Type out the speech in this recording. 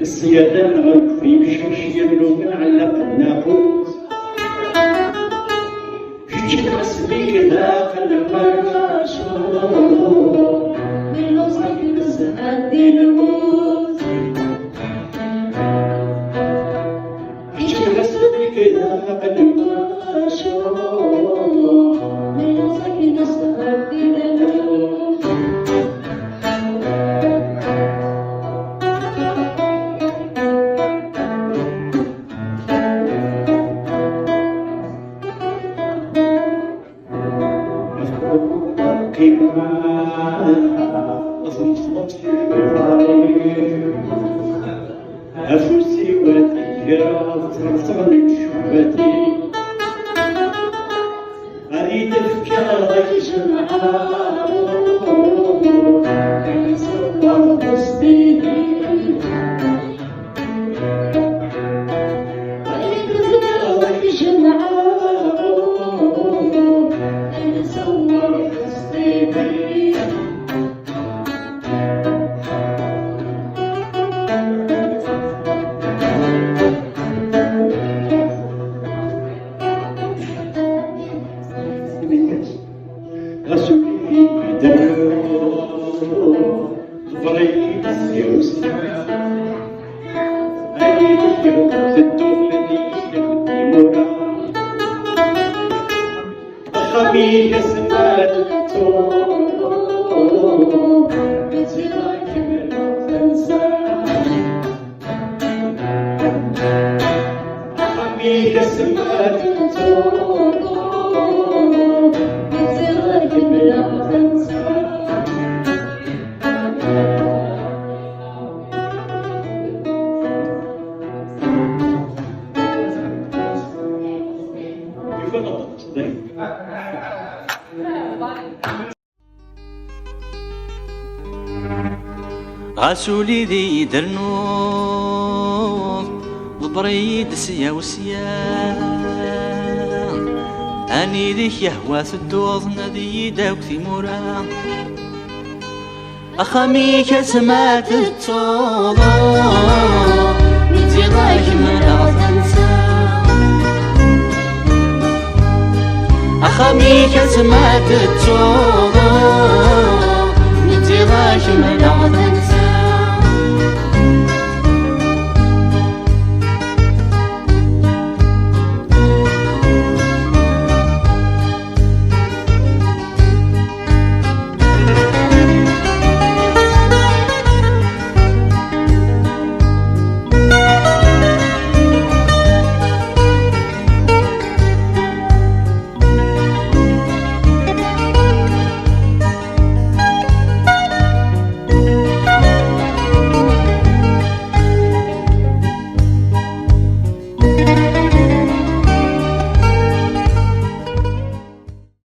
السيادة في مشمش يملون على الناقوس في حسبي داخل المرشور من وصلك الزمان دي الموت في حسبي داخل المرشور من وصلك الزمان دي الموت أفوسي وتجرات صغري شوبتي أريد أفكارك جمعاء صور بستيني أريد أفكارك جمعاء صور بستيني خميس ماتتو بتلاك من تنسى خميس ماتتو بتلاك من تنسى غاسولي ذي درنوض ضبريد سيا وسيان أني ذيك يهوى ثدوض نذي داوك ثمورا أخامي كسمات التوضو نتيضاك من أغتنسا أخامي كسمات التوضو